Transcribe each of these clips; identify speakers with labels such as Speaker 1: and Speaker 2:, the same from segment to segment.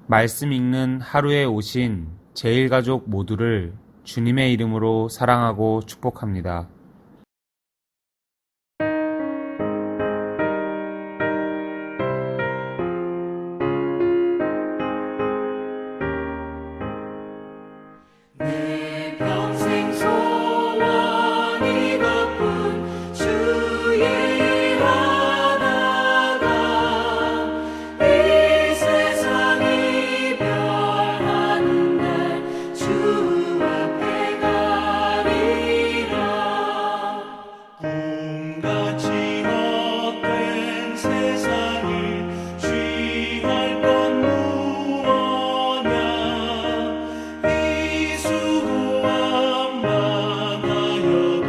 Speaker 1: 말씀 읽는 하루에 오신 제일가족 모두를 주님의 이름으로 사랑하고 축복합니다.
Speaker 2: 내 평생 소원 이것뿐 주의 일 하다가 이 세상 이별하는 날 주 앞에 가리라. 꿈같이 헛된 세상을 취할 건 무엇냐. 이 수고함 많아여도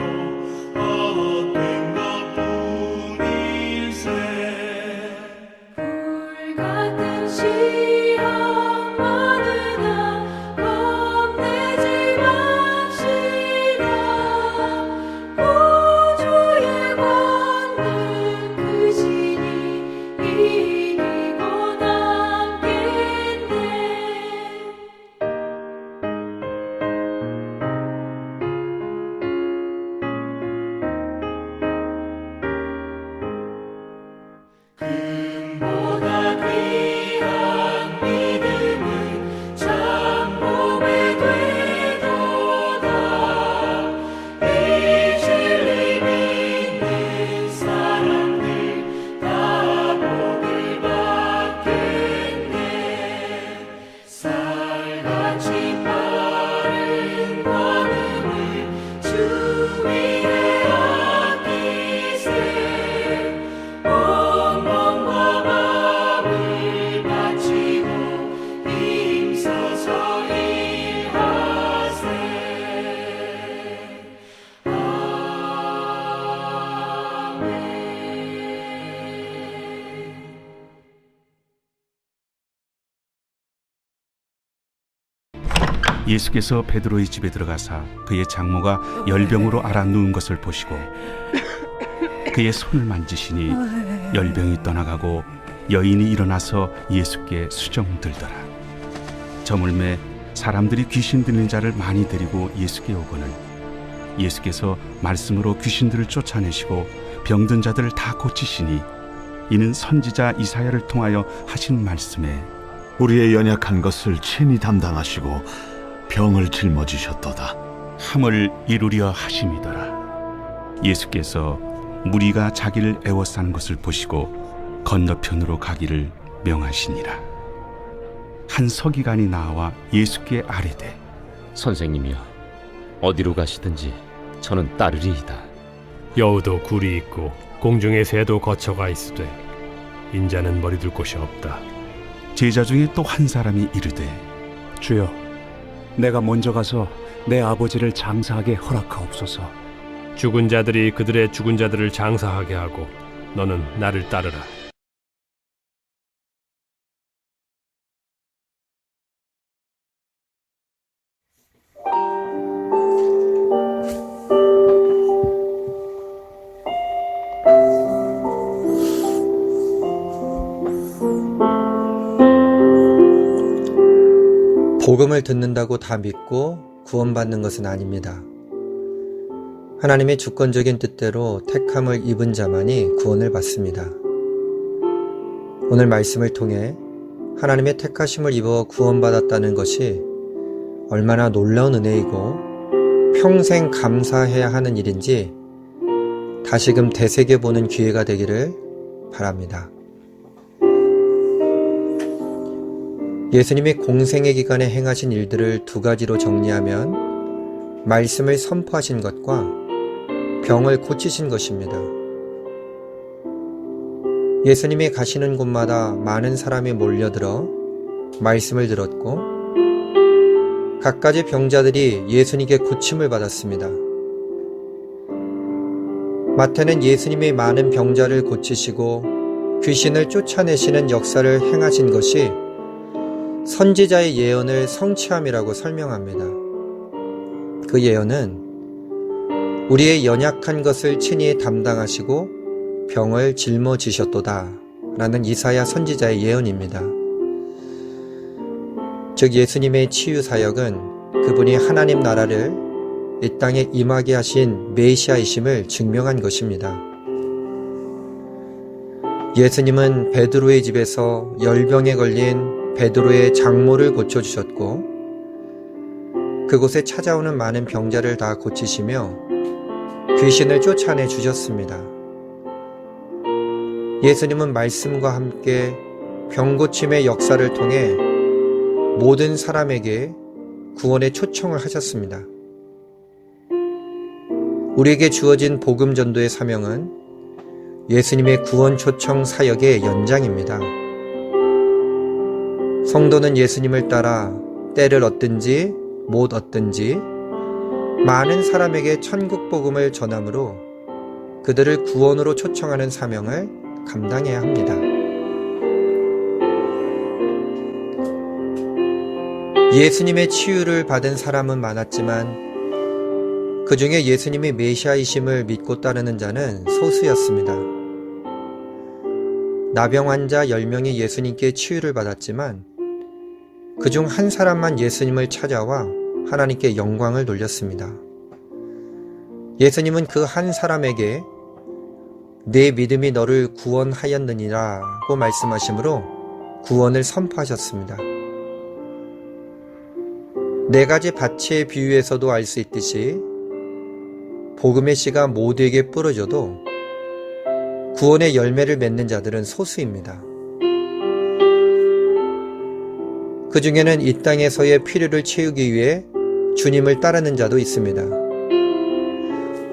Speaker 2: 헛된 것뿐일세. 불같은 시험 많으나 겁내지 맙시다. 구주의 권능 크시니 이기고 남겠네. 금보다 귀한 믿음은 참고배 되도다. 이 진리 믿는 사람들 다 복을 받겠네. 쌀같이 빠른 관음을 주 위에 아끼세. 온 몸과 마음을 바치고 힘써서 일하세. 아멘.
Speaker 3: 예수께서 베드로의 집에 들어가사 그의 장모가 열병으로 앓아 누운 것을 보시고 그의 손을 만지시니 열병이 떠나가고 여인이 일어나서 예수께 수정들더라. 저물매 사람들이 귀신 들린 자를 많이 데리고 예수께 오거늘 예수께서 말씀으로 귀신들을 쫓아내시고 병든 자들을 다 고치시니 이는 선지자 이사야를 통하여 하신 말씀에
Speaker 4: 우리의 연약한 것을 친히 담당하시고 병을 짊어지셨도다.
Speaker 3: 함을 이루려 하심이더라. 예수께서 무리가 자기를 애워싸는 것을 보시고 건너편으로 가기를 명하시니라. 한 서기관이 나와 예수께 아뢰되
Speaker 5: 선생님이여, 어디로 가시든지 저는 따르리이다.
Speaker 6: 여우도 굴이 있고 공중의 새도 거처가 있으되 인자는 머리둘 곳이 없다.
Speaker 3: 제자 중에 또 한 사람이 이르되
Speaker 7: 주여, 내가 먼저 가서 내 아버지를 장사하게 허락하옵소서.
Speaker 6: 죽은 자들이 그들의 죽은 자들을 장사하게 하고 너는 나를 따르라.
Speaker 8: 복음을 듣는다고 다 믿고 구원받는 것은 아닙니다. 하나님의 주권적인 뜻대로 택함을 입은 자만이 구원을 받습니다. 오늘 말씀을 통해 하나님의 택하심을 입어 구원받았다는 것이 얼마나 놀라운 은혜이고 평생 감사해야 하는 일인지 다시금 되새겨보는 기회가 되기를 바랍니다. 예수님이 공생의 기간에 행하신 일들을 두 가지로 정리하면 말씀을 선포하신 것과 병을 고치신 것입니다. 예수님이 가시는 곳마다 많은 사람이 몰려들어 말씀을 들었고 갖가지 병자들이 예수님께 고침을 받았습니다. 마태는 예수님이 많은 병자를 고치시고 귀신을 쫓아내시는 역사를 행하신 것이 선지자의 예언을 성취함이라고 설명합니다. 그 예언은 우리의 연약한 것을 친히 담당하시고 병을 짊어지셨도다 라는 이사야 선지자의 예언입니다. 즉 예수님의 치유 사역은 그분이 하나님 나라를 이 땅에 임하게 하신 메시아이심을 증명한 것입니다. 예수님은 베드로의 집에서 열병에 걸린 베드로의 장모를 고쳐주셨고 그곳에 찾아오는 많은 병자를 다 고치시며 귀신을 쫓아내 주셨습니다. 예수님은 말씀과 함께 병고침의 역사를 통해 모든 사람에게 구원의 초청을 하셨습니다. 우리에게 주어진 복음 전도의 사명은 예수님의 구원 초청 사역의 연장입니다. 성도는 예수님을 따라 때를 얻든지 못 얻든지 많은 사람에게 천국 복음을 전함으로 그들을 구원으로 초청하는 사명을 감당해야 합니다. 예수님의 치유를 받은 사람은 많았지만 그 중에 예수님이 메시아이심을 믿고 따르는 자는 소수였습니다. 나병 환자 10명이 예수님께 치유를 받았지만 그중 한 사람만 예수님을 찾아와 하나님께 영광을 돌렸습니다. 예수님은 그 한 사람에게 내 믿음이 너를 구원하였느니라고 말씀하시므로 구원을 선포하셨습니다. 4가지 밭의 비유에서도 알 수 있듯이 복음의 씨가 모두에게 뿌려져도 구원의 열매를 맺는 자들은 소수입니다. 그 중에는 이 땅에서의 필요를 채우기 위해 주님을 따르는 자도 있습니다.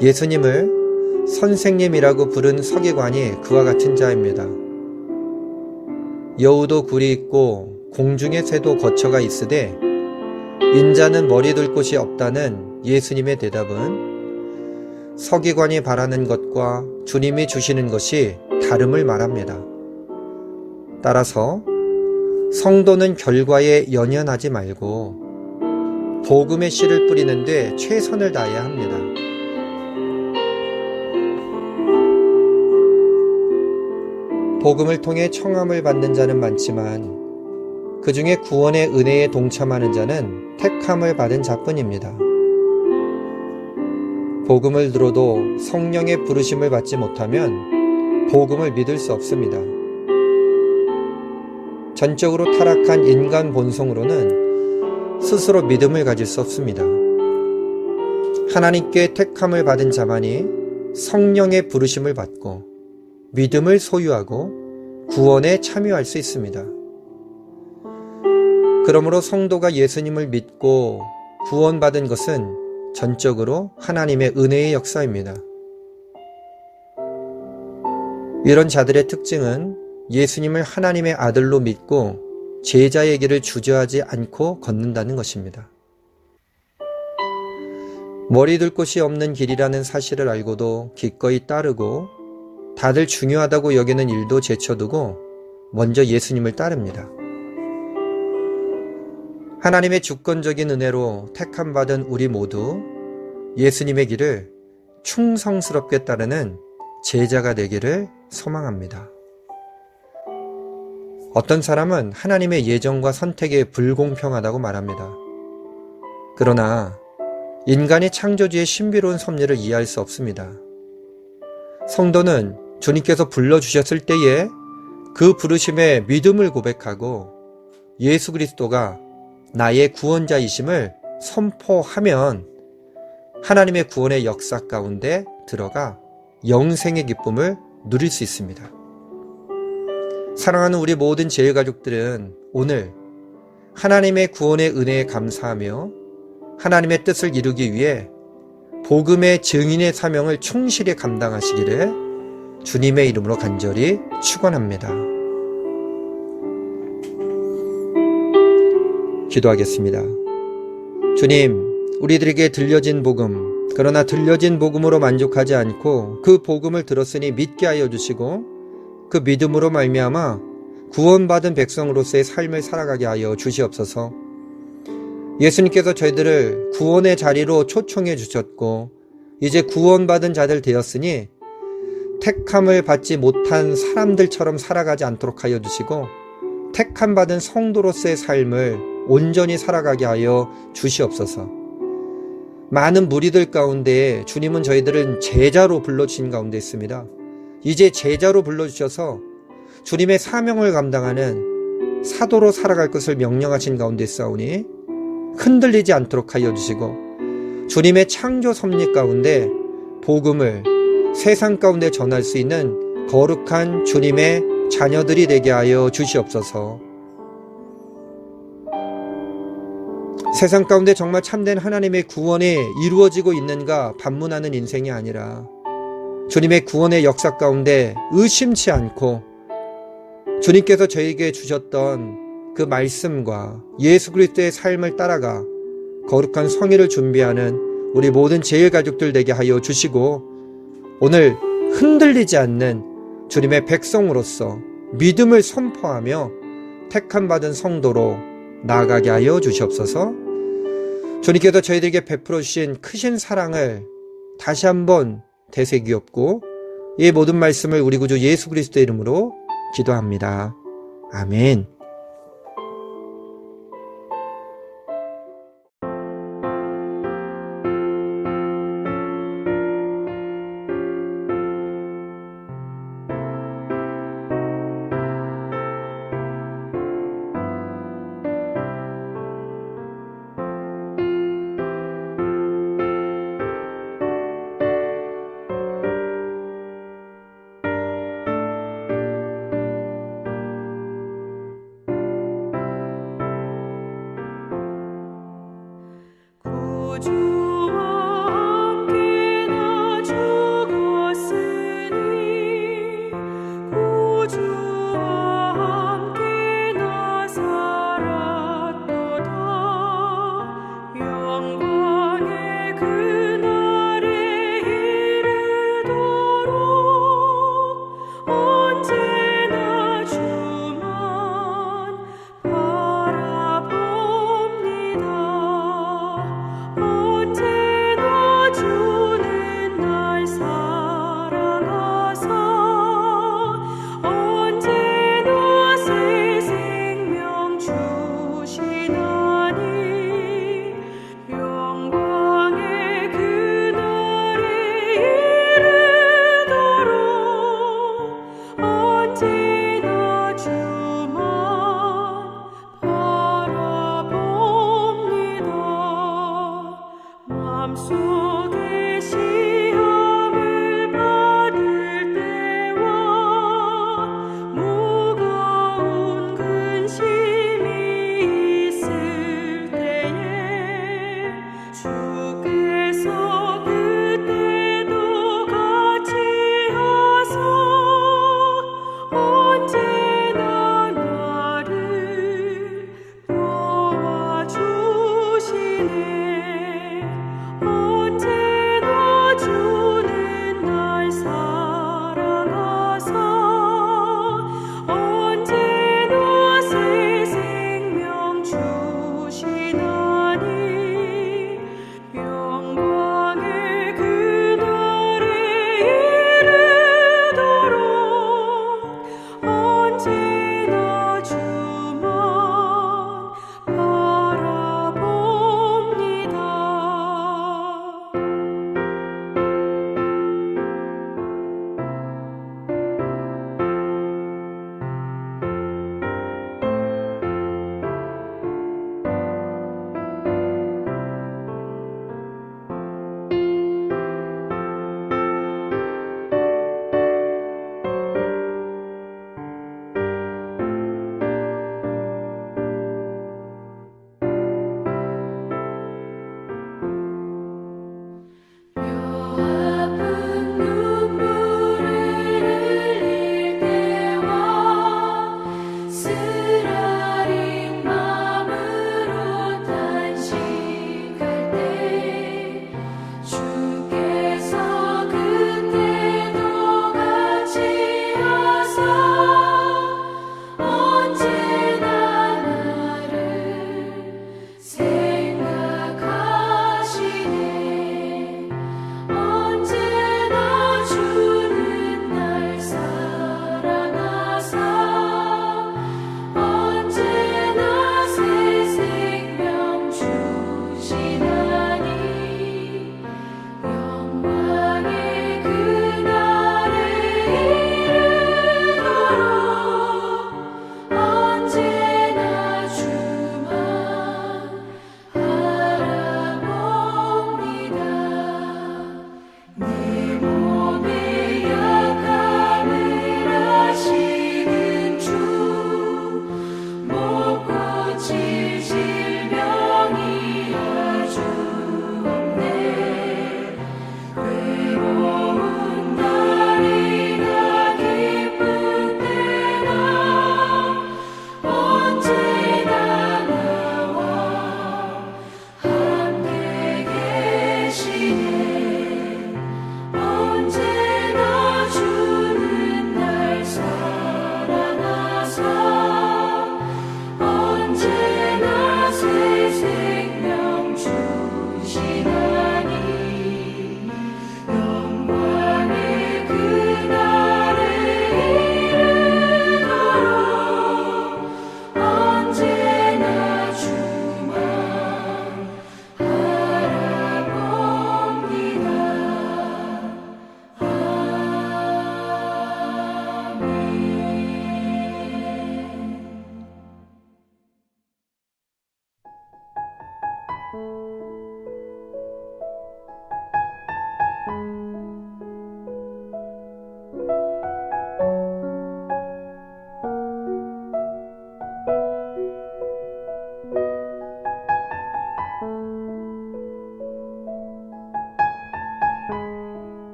Speaker 8: 예수님을 선생님이라고 부른 서기관이 그와 같은 자입니다. 여우도 굴이 있고 공중의 새도 거처가 있으되 인자는 머리 둘 곳이 없다는 예수님의 대답은 서기관이 바라는 것과 주님이 주시는 것이 다름을 말합니다. 따라서 성도는 결과에 연연하지 말고 복음의 씨를 뿌리는 데 최선을 다해야 합니다. 복음을 통해 청함을 받는 자는 많지만 그 중에 구원의 은혜에 동참하는 자는 택함을 받은 자뿐입니다. 복음을 들어도 성령의 부르심을 받지 못하면 복음을 믿을 수 없습니다. 전적으로 타락한 인간 본성으로는 스스로 믿음을 가질 수 없습니다. 하나님께 택함을 받은 자만이 성령의 부르심을 받고 믿음을 소유하고 구원에 참여할 수 있습니다. 그러므로 성도가 예수님을 믿고 구원받은 것은 전적으로 하나님의 은혜의 역사입니다. 이런 자들의 특징은 예수님을 하나님의 아들로 믿고 제자의 길을 주저하지 않고 걷는다는 것입니다. 머리 둘 곳이 없는 길이라는 사실을 알고도 기꺼이 따르고 다들 중요하다고 여기는 일도 제쳐두고 먼저 예수님을 따릅니다. 하나님의 주권적인 은혜로 택함받은 우리 모두 예수님의 길을 충성스럽게 따르는 제자가 되기를 소망합니다. 어떤 사람은 하나님의 예정과 선택에 불공평하다고 말합니다. 그러나 인간이 창조주의 신비로운 섭리를 이해할 수 없습니다. 성도는 주님께서 불러주셨을 때에 그 부르심에 믿음을 고백하고 예수 그리스도가 나의 구원자이심을 선포하면 하나님의 구원의 역사 가운데 들어가 영생의 기쁨을 누릴 수 있습니다. 사랑하는 우리 모든 제일가족들은 오늘 하나님의 구원의 은혜에 감사하며 하나님의 뜻을 이루기 위해 복음의 증인의 사명을 충실히 감당하시기를 주님의 이름으로 간절히 축원합니다. 기도하겠습니다. 주님, 우리들에게 들려진 복음, 그러나 들려진 복음으로 만족하지 않고 그 복음을 들었으니 믿게 하여 주시고 그 믿음으로 말미암아 구원받은 백성으로서의 삶을 살아가게 하여 주시옵소서. 예수님께서 저희들을 구원의 자리로 초청해 주셨고 이제 구원받은 자들 되었으니 택함을 받지 못한 사람들처럼 살아가지 않도록 하여 주시고 택함받은 성도로서의 삶을 온전히 살아가게 하여 주시옵소서. 많은 무리들 가운데 주님은 저희들은 제자로 불러주신 가운데 있습니다. 이제 제자로 불러주셔서 주님의 사명을 감당하는 사도로 살아갈 것을 명령하신 가운데 있사오니 흔들리지 않도록 하여 주시고 주님의 창조 섭리 가운데 복음을 세상 가운데 전할 수 있는 거룩한 주님의 자녀들이 되게 하여 주시옵소서. 세상 가운데 정말 참된 하나님의 구원이 이루어지고 있는가 반문하는 인생이 아니라 주님의 구원의 역사 가운데 의심치 않고 주님께서 저에게 주셨던 그 말씀과 예수 그리스도의 삶을 따라가 거룩한 성의를 준비하는 우리 모든 제일가족들 되게 하여 주시고 오늘 흔들리지 않는 주님의 백성으로서 믿음을 선포하며 택함 받은 성도로 나아가게 하여 주시옵소서. 주님께서 저희들에게 베풀어 주신 크신 사랑을 다시 한번 되새기옵고 이 모든 말씀을 우리 구주 예수 그리스도의 이름으로 기도합니다. 아멘.
Speaker 2: 구주